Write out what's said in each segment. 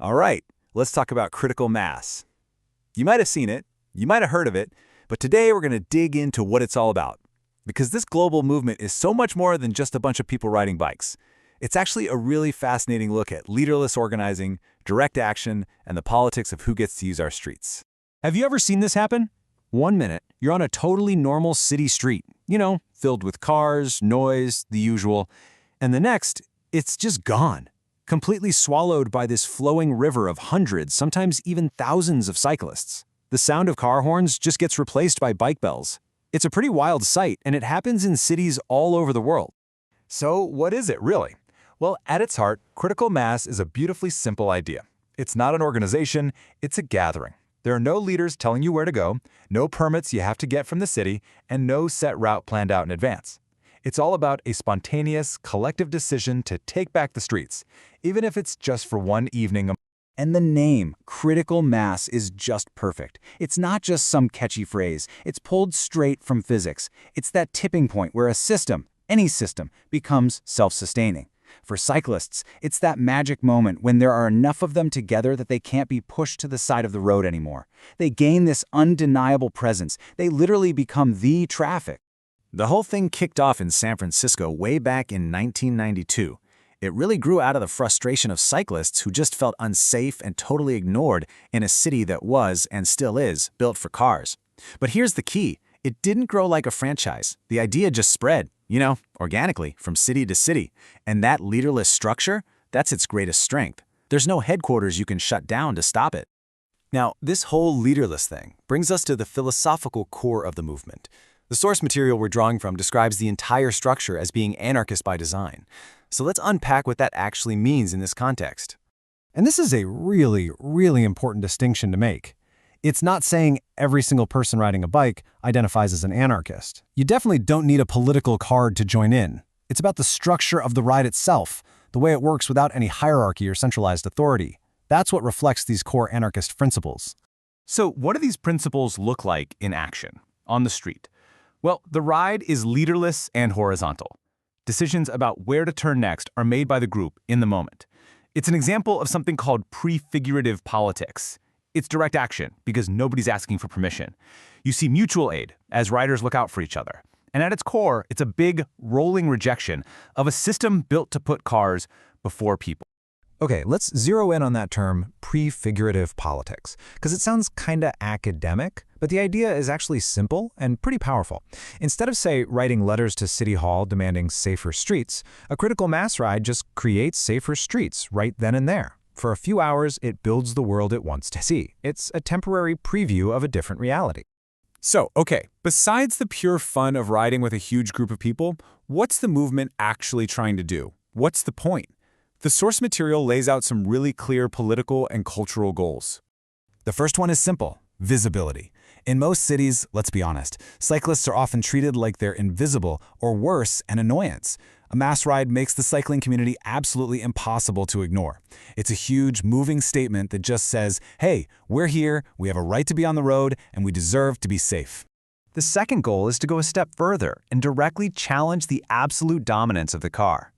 All right, let's talk about critical mass. You might have seen it, you might have heard of it, but today we're going to dig into what it's all about. Because this global movement is so much more than just a bunch of people riding bikes. It's actually a really fascinating look at leaderless organizing, direct action, and the politics of who gets to use our streets. Have you ever seen this happen? One minute, you're on a totally normal city street, filled with cars, noise, the usual. And the next, it's just gone, completely swallowed by this flowing river of hundreds, sometimes even thousands of cyclists. The sound of car horns just gets replaced by bike bells. It's a pretty wild sight, and it happens in cities all over the world. So what is it really? Well, at its heart, critical mass is a beautifully simple idea. It's not an organization, it's a gathering. There are no leaders telling you where to go, no permits you have to get from the city, and no set route planned out in advance. It's all about a spontaneous, collective decision to take back the streets, even if it's just for one evening. And the name, critical mass, is just perfect. It's not just some catchy phrase. It's pulled straight from physics. It's that tipping point where a system, any system, becomes self-sustaining. For cyclists, it's that magic moment when there are enough of them together that they can't be pushed to the side of the road anymore. They gain this undeniable presence. They literally become the traffic. The whole thing kicked off in San Francisco way back in 1992. It really grew out of the frustration of cyclists who just felt unsafe and totally ignored in a city that was, and still is, built for cars. But here's the key. It didn't grow like a franchise. The idea just spread, organically, from city to city. And that leaderless structure, that's its greatest strength. There's no headquarters you can shut down to stop it. Now, this whole leaderless thing brings us to the philosophical core of the movement. The source material we're drawing from describes the entire structure as being anarchist by design. So let's unpack what that actually means in this context. And this is a really, really important distinction to make. It's not saying every single person riding a bike identifies as an anarchist. You definitely don't need a political card to join in. It's about the structure of the ride itself, the way it works without any hierarchy or centralized authority. That's what reflects these core anarchist principles. So what do these principles look like in action, on the street? Well, the ride is leaderless and horizontal. Decisions about where to turn next are made by the group in the moment. It's an example of something called prefigurative politics. It's direct action because nobody's asking for permission. You see mutual aid as riders look out for each other. And at its core, it's a big, rolling rejection of a system built to put cars before people. Okay, let's zero in on that term, prefigurative politics, because it sounds kinda academic, but the idea is actually simple and pretty powerful. Instead of, say, writing letters to City Hall demanding safer streets, a critical mass ride just creates safer streets right then and there. For a few hours, it builds the world it wants to see. It's a temporary preview of a different reality. So, okay, besides the pure fun of riding with a huge group of people, what's the movement actually trying to do? What's the point? The source material lays out some really clear political and cultural goals. The first one is simple: visibility. In most cities, let's be honest, cyclists are often treated like they're invisible or worse, an annoyance. A mass ride makes the cycling community absolutely impossible to ignore. It's a huge, moving statement that just says, hey, we're here, we have a right to be on the road, and we deserve to be safe. The second goal is to go a step further and directly challenge the absolute dominance of the car.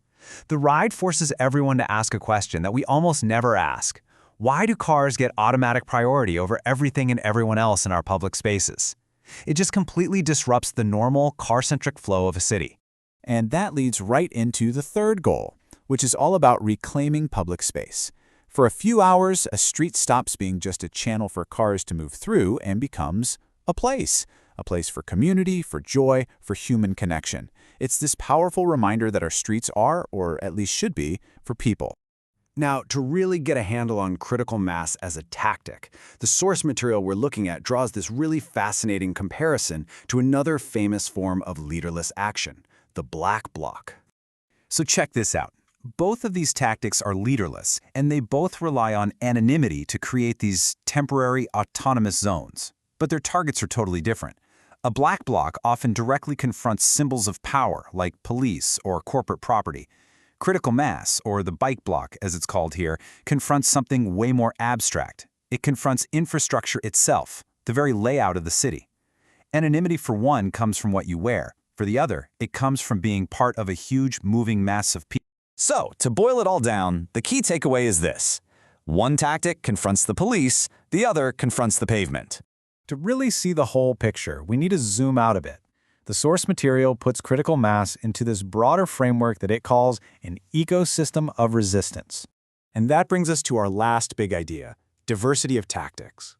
The ride forces everyone to ask a question that we almost never ask. Why do cars get automatic priority over everything and everyone else in our public spaces? It just completely disrupts the normal car-centric flow of a city. And that leads right into the third goal, which is all about reclaiming public space. For a few hours, a street stops being just a channel for cars to move through and becomes a place for community, for joy, for human connection. It's this powerful reminder that our streets are, or at least should be, for people. Now, to really get a handle on critical mass as a tactic, the source material we're looking at draws this really fascinating comparison to another famous form of leaderless action, the Black Bloc. So check this out. Both of these tactics are leaderless, and they both rely on anonymity to create these temporary autonomous zones. But their targets are totally different. A Black Bloc often directly confronts symbols of power, like police or corporate property. Critical mass, or the bike block as it's called here, confronts something way more abstract. It confronts infrastructure itself, the very layout of the city. Anonymity for one comes from what you wear. For the other, it comes from being part of a huge moving mass of people. So, to boil it all down, the key takeaway is this. One tactic confronts the police, the other confronts the pavement. To really see the whole picture, we need to zoom out a bit. The source material puts critical mass into this broader framework that it calls an ecosystem of resistance. And that brings us to our last big idea, diversity of tactics.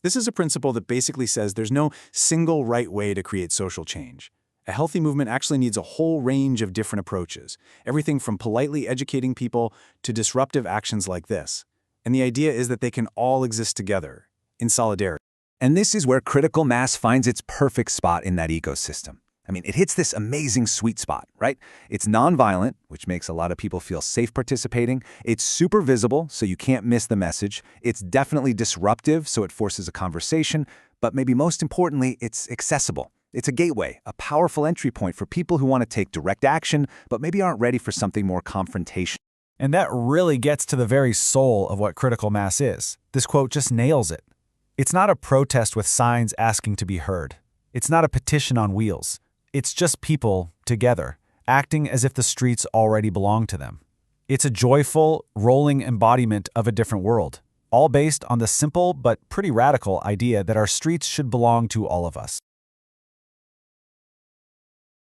This is a principle that basically says there's no single right way to create social change. A healthy movement actually needs a whole range of different approaches, everything from politely educating people to disruptive actions like this. And the idea is that they can all exist together, in solidarity. And this is where critical mass finds its perfect spot in that ecosystem. I mean, it hits this amazing sweet spot, right? It's nonviolent, which makes a lot of people feel safe participating. It's super visible, so you can't miss the message. It's definitely disruptive, so it forces a conversation. But maybe most importantly, it's accessible. It's a gateway, a powerful entry point for people who want to take direct action, but maybe aren't ready for something more confrontational. And that really gets to the very soul of what critical mass is. This quote just nails it. It's not a protest with signs asking to be heard. It's not a petition on wheels. It's just people, together, acting as if the streets already belong to them. It's a joyful, rolling embodiment of a different world, all based on the simple but pretty radical idea that our streets should belong to all of us.